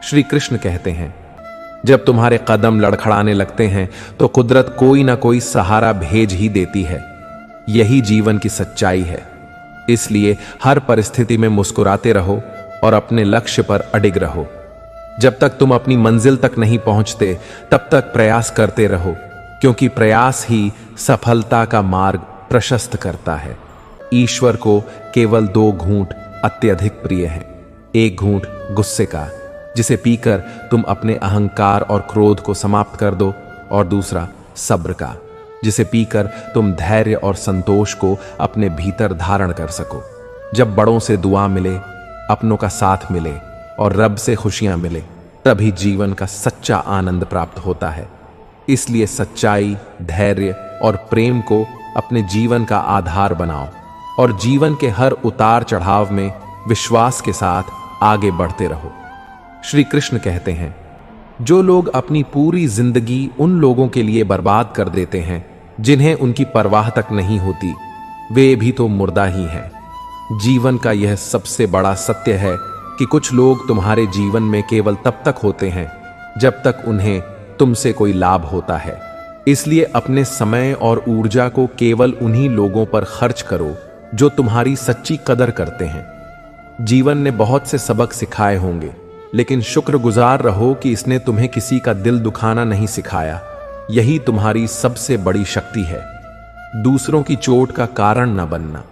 श्री कृष्ण कहते हैं, जब तुम्हारे कदम लड़खड़ाने लगते हैं तो कुदरत कोई ना कोई सहारा भेज ही देती है। यही जीवन की सच्चाई है। इसलिए हर परिस्थिति में मुस्कुराते रहो और अपने लक्ष्य पर अडिग रहो। जब तक तुम अपनी मंजिल तक नहीं पहुंचते तब तक प्रयास करते रहो, क्योंकि प्रयास ही सफलता का मार्ग प्रशस्त करता है। ईश्वर को केवल 2 घूंट अत्यधिक प्रिय हैं। एक घूंट गुस्से का, जिसे पीकर तुम अपने अहंकार और क्रोध को समाप्त कर दो, और दूसरा सब्र का, जिसे पीकर तुम धैर्य और संतोष को अपने भीतर धारण कर सको। जब बड़ों से दुआ मिले, अपनों का साथ मिले और रब से खुशियां मिले, तभी जीवन का सच्चा आनंद प्राप्त होता है। इसलिए सच्चाई, धैर्य और प्रेम को अपने जीवन का आधार बनाओ और जीवन के हर उतार चढ़ाव में विश्वास के साथ आगे बढ़ते रहो। श्री कृष्ण कहते हैं, जो लोग अपनी पूरी जिंदगी उन लोगों के लिए बर्बाद कर देते हैं जिन्हें उनकी परवाह तक नहीं होती, वे भी तो मुर्दा ही हैं। जीवन का यह सबसे बड़ा सत्य है कि कुछ लोग तुम्हारे जीवन में केवल तब तक होते हैं जब तक उन्हें तुमसे कोई लाभ होता है। इसलिए अपने समय और ऊर्जा को केवल उन्हीं लोगों पर खर्च करो जो तुम्हारी सच्ची कदर करते हैं। जीवन ने बहुत से सबक सिखाए होंगे, लेकिन शुक्रगुजार रहो कि इसने तुम्हें किसी का दिल दुखाना नहीं सिखाया। यही तुम्हारी सबसे बड़ी शक्ति है। दूसरों की चोट का कारण न बनना।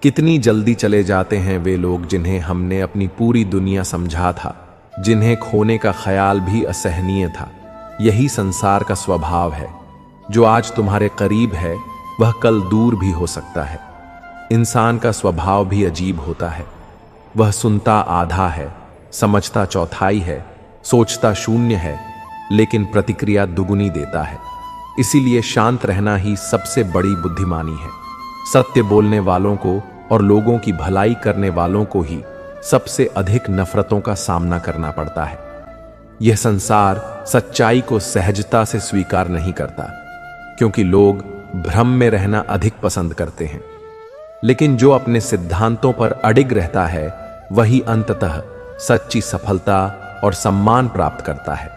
कितनी जल्दी चले जाते हैं वे लोग जिन्हें हमने अपनी पूरी दुनिया समझा था, जिन्हें खोने का ख्याल भी असहनीय था। यही संसार का स्वभाव है। जो आज तुम्हारे करीब है वह कल दूर भी हो सकता है। इंसान का स्वभाव भी अजीब होता है। वह सुनता आधा है, समझता चौथाई है, सोचता शून्य है, लेकिन प्रतिक्रिया दुगुनी देता है। इसीलिए शांत रहना ही सबसे बड़ी बुद्धिमानी है। सत्य बोलने वालों को और लोगों की भलाई करने वालों को ही सबसे अधिक नफरतों का सामना करना पड़ता है। यह संसार सच्चाई को सहजता से स्वीकार नहीं करता, क्योंकि लोग भ्रम में रहना अधिक पसंद करते हैं। लेकिन जो अपने सिद्धांतों पर अडिग रहता है वही अंततः सच्ची सफलता और सम्मान प्राप्त करता है।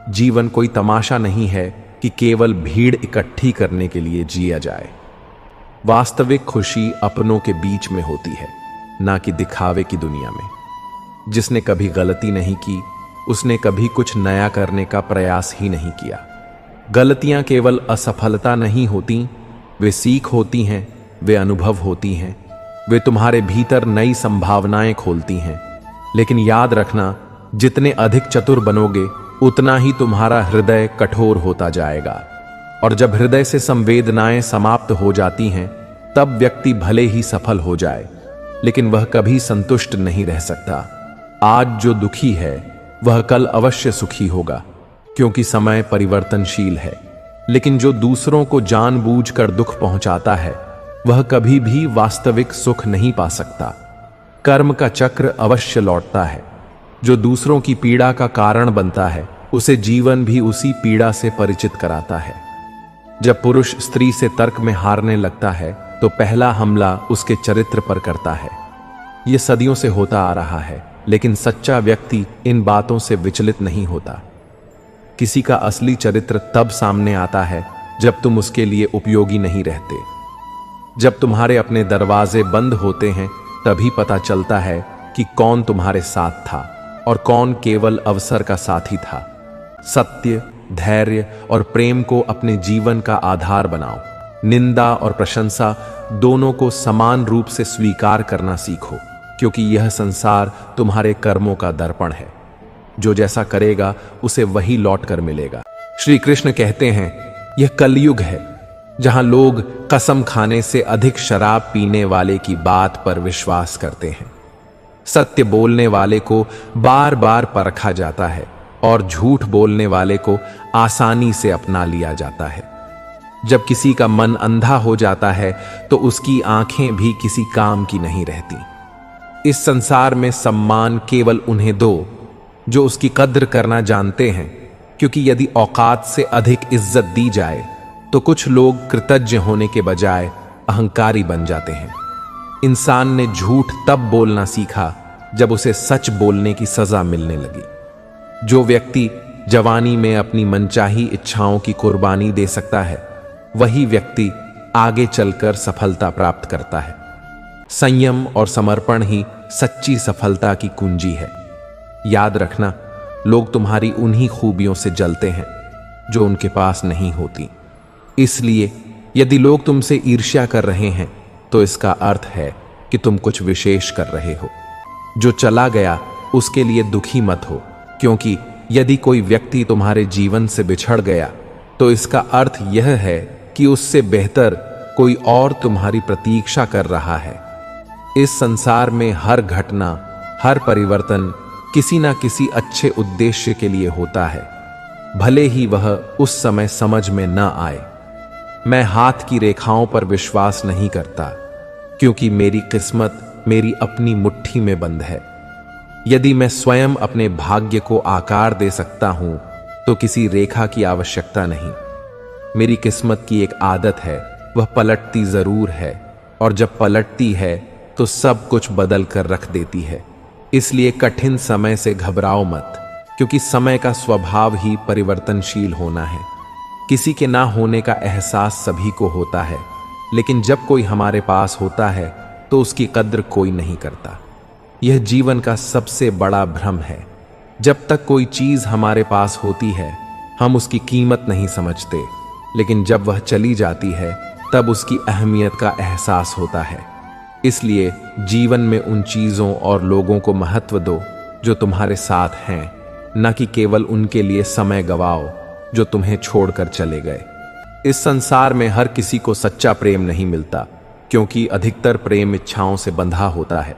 जीवन कोई तमाशा नहीं है कि केवल भीड़ इकट्ठी करने के लिए जिया जाए। वास्तविक खुशी अपनों के बीच में होती है, ना कि दिखावे की दुनिया में। जिसने कभी गलती नहीं की उसने कभी कुछ नया करने का प्रयास ही नहीं किया। गलतियां केवल असफलता नहीं होती, वे सीख होती हैं, वे अनुभव होती हैं, वे तुम्हारे भीतर नई संभावनाएं खोलती हैं। लेकिन याद रखना, जितने अधिक चतुर बनोगे उतना ही तुम्हारा हृदय कठोर होता जाएगा। और जब हृदय से संवेदनाएं समाप्त हो जाती हैं, तब व्यक्ति भले ही सफल हो जाए, लेकिन वह कभी संतुष्ट नहीं रह सकता। आज जो दुखी है वह कल अवश्य सुखी होगा, क्योंकि समय परिवर्तनशील है। लेकिन जो दूसरों को जानबूझकर दुख पहुंचाता है वह कभी भी वास्तविक सुख नहीं पा सकता। कर्म का चक्र अवश्य लौटता है। जो दूसरों की पीड़ा का कारण बनता है उसे जीवन भी उसी पीड़ा से परिचित कराता है। जब पुरुष स्त्री से तर्क में हारने लगता है तो पहला हमला उसके चरित्र पर करता है। यह सदियों से होता आ रहा है, लेकिन सच्चा व्यक्ति इन बातों से विचलित नहीं होता। किसी का असली चरित्र तब सामने आता है जब तुम उसके लिए उपयोगी नहीं रहते। जब तुम्हारे अपने दरवाजे बंद होते हैं तभी पता चलता है कि कौन तुम्हारे साथ था और कौन केवल अवसर का साथी था। सत्य, धैर्य और प्रेम को अपने जीवन का आधार बनाओ। निंदा और प्रशंसा दोनों को समान रूप से स्वीकार करना सीखो, क्योंकि यह संसार तुम्हारे कर्मों का दर्पण है। जो जैसा करेगा उसे वही लौट कर मिलेगा। श्री कृष्ण कहते हैं, यह कलयुग है जहां लोग कसम खाने से अधिक शराब पीने वाले की बात पर विश्वास करते हैं। सत्य बोलने वाले को बार बार परखा जाता है और झूठ बोलने वाले को आसानी से अपना लिया जाता है। जब किसी का मन अंधा हो जाता है तो उसकी आंखें भी किसी काम की नहीं रहती। इस संसार में सम्मान केवल उन्हें दो जो उसकी कद्र करना जानते हैं, क्योंकि यदि औकात से अधिक इज्जत दी जाए तो कुछ लोग कृतज्ञ होने के बजाय अहंकारी बन जाते हैं। इंसान ने झूठ तब बोलना सीखा जब उसे सच बोलने की सजा मिलने लगी। जो व्यक्ति जवानी में अपनी मनचाही इच्छाओं की कुर्बानी दे सकता है, वही व्यक्ति आगे चलकर सफलता प्राप्त करता है। संयम और समर्पण ही सच्ची सफलता की कुंजी है। याद रखना, लोग तुम्हारी उन्हीं खूबियों से जलते हैं जो उनके पास नहीं होती। इसलिए यदि लोग तुमसे ईर्ष्या कर रहे हैं तो इसका अर्थ है कि तुम कुछ विशेष कर रहे हो। जो चला गया उसके लिए दुखी मत हो, क्योंकि यदि कोई व्यक्ति तुम्हारे जीवन से बिछड़ गया तो इसका अर्थ यह है कि उससे बेहतर कोई और तुम्हारी प्रतीक्षा कर रहा है। इस संसार में हर घटना, हर परिवर्तन किसी ना किसी अच्छे उद्देश्य के लिए होता है, भले ही वह उस समय समझ में न आए। मैं हाथ की रेखाओं पर विश्वास नहीं करता, क्योंकि मेरी किस्मत मेरी अपनी मुट्ठी में बंद है। यदि मैं स्वयं अपने भाग्य को आकार दे सकता हूं तो किसी रेखा की आवश्यकता नहीं। मेरी किस्मत की एक आदत है, वह पलटती जरूर है, और जब पलटती है तो सब कुछ बदल कर रख देती है। इसलिए कठिन समय से घबराओ मत, क्योंकि समय का स्वभाव ही परिवर्तनशील होना है। किसी के ना होने का एहसास सभी को होता है, लेकिन जब कोई हमारे पास होता है तो उसकी कद्र कोई नहीं करता। यह जीवन का सबसे बड़ा भ्रम है। जब तक कोई चीज हमारे पास होती है हम उसकी कीमत नहीं समझते, लेकिन जब वह चली जाती है तब उसकी अहमियत का एहसास होता है। इसलिए जीवन में उन चीजों और लोगों को महत्व दो जो तुम्हारे साथ हैं, न कि केवल उनके लिए समय गवाओ जो तुम्हें छोड़कर चले गए। इस संसार में हर किसी को सच्चा प्रेम नहीं मिलता, क्योंकि अधिकतर प्रेम इच्छाओं से बंधा होता है,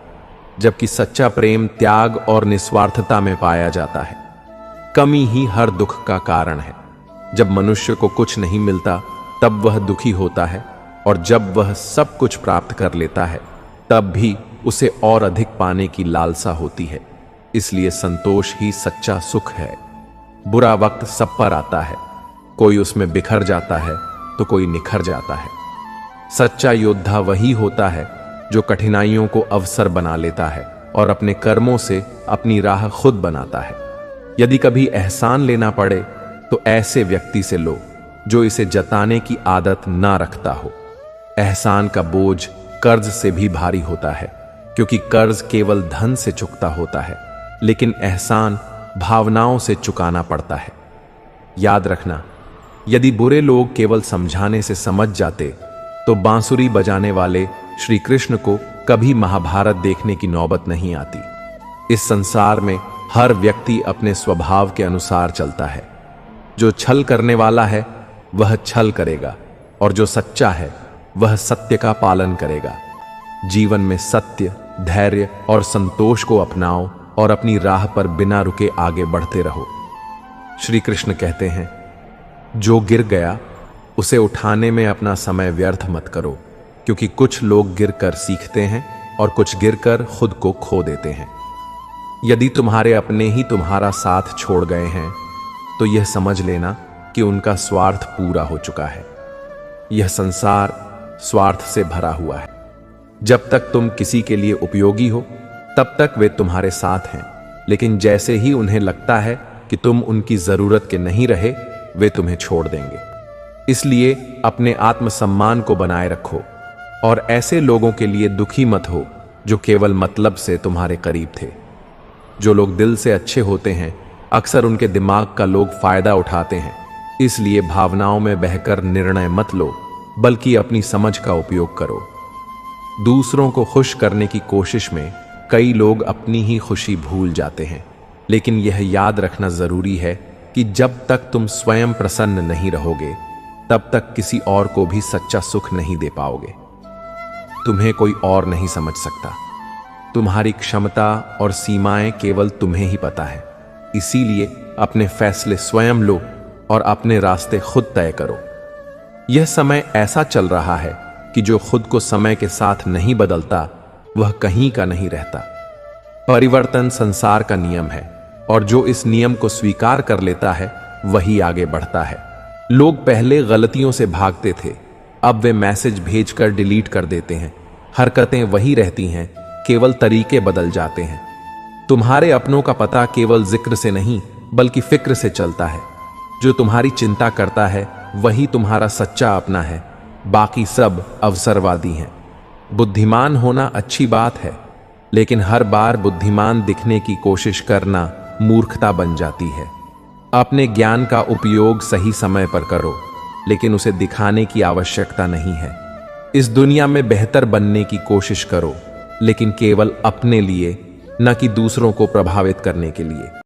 जबकि सच्चा प्रेम त्याग और निस्वार्थता में पाया जाता है। कमी ही हर दुख का कारण है। जब मनुष्य को कुछ नहीं मिलता तब वह दुखी होता है, और जब वह सब कुछ प्राप्त कर लेता है तब भी उसे और अधिक पाने की लालसा होती है। इसलिए संतोष ही सच्चा सुख है। बुरा वक्त सब पर आता है, कोई उसमें बिखर जाता है तो कोई निखर जाता है। सच्चा योद्धा वही होता है जो कठिनाइयों को अवसर बना लेता है और अपने कर्मों से अपनी राह खुद बनाता है। यदि कभी एहसान लेना पड़े तो ऐसे व्यक्ति से लो जो इसे जताने की आदत ना रखता हो। एहसान का बोझ कर्ज से भी भारी होता है, क्योंकि कर्ज केवल धन से चुकता होता है, लेकिन एहसान भावनाओं से चुकाना पड़ता है। याद रखना, यदि बुरे लोग केवल समझाने से समझ जाते तो बांसुरी बजाने वाले श्री कृष्ण को कभी महाभारत देखने की नौबत नहीं आती। इस संसार में हर व्यक्ति अपने स्वभाव के अनुसार चलता है। जो छल करने वाला है वह छल करेगा, और जो सच्चा है वह सत्य का पालन करेगा। जीवन में सत्य, धैर्य और संतोष को अपनाओ और अपनी राह पर बिना रुके आगे बढ़ते रहो। श्री कृष्ण कहते हैं, जो गिर गया उसे उठाने में अपना समय व्यर्थ मत करो, क्योंकि कुछ लोग गिरकर सीखते हैं और कुछ गिरकर खुद को खो देते हैं। यदि तुम्हारे अपने ही तुम्हारा साथ छोड़ गए हैं तो यह समझ लेना कि उनका स्वार्थ पूरा हो चुका है। यह संसार स्वार्थ से भरा हुआ है। जब तक तुम किसी के लिए उपयोगी हो तब तक वे तुम्हारे साथ हैं, लेकिन जैसे ही उन्हें लगता है कि तुम उनकी जरूरत के नहीं रहे, वे तुम्हें छोड़ देंगे। इसलिए अपने आत्मसम्मान को बनाए रखो और ऐसे लोगों के लिए दुखी मत हो जो केवल मतलब से तुम्हारे करीब थे। जो लोग दिल से अच्छे होते हैं अक्सर उनके दिमाग का लोग फायदा उठाते हैं। इसलिए भावनाओं में बहकर निर्णय मत लो, बल्कि अपनी समझ का उपयोग करो। दूसरों को खुश करने की कोशिश में कई लोग अपनी ही खुशी भूल जाते हैं, लेकिन यह याद रखना जरूरी है कि जब तक तुम स्वयं प्रसन्न नहीं रहोगे तब तक किसी और को भी सच्चा सुख नहीं दे पाओगे। तुम्हें कोई और नहीं समझ सकता। तुम्हारी क्षमता और सीमाएं केवल तुम्हें ही पता है। इसीलिए अपने फैसले स्वयं लो और अपने रास्ते खुद तय करो। यह समय ऐसा चल रहा है कि जो खुद को समय के साथ नहीं बदलता वह कहीं का नहीं रहता। परिवर्तन संसार का नियम है, और जो इस नियम को स्वीकार कर लेता है वही आगे बढ़ता है। लोग पहले गलतियों से भागते थे, अब वे मैसेज भेजकर डिलीट कर देते हैं। हरकतें वही रहती हैं, केवल तरीके बदल जाते हैं। तुम्हारे अपनों का पता केवल जिक्र से नहीं बल्कि फिक्र से चलता है। जो तुम्हारी चिंता करता है वही तुम्हारा सच्चा अपना है, बाकी सब अवसरवादी हैं। बुद्धिमान होना अच्छी बात है, लेकिन हर बार बुद्धिमान दिखने की कोशिश करना मूर्खता बन जाती है। अपने ज्ञान का उपयोग सही समय पर करो, लेकिन उसे दिखाने की आवश्यकता नहीं है। इस दुनिया में बेहतर बनने की कोशिश करो, लेकिन केवल अपने लिए, न कि दूसरों को प्रभावित करने के लिए।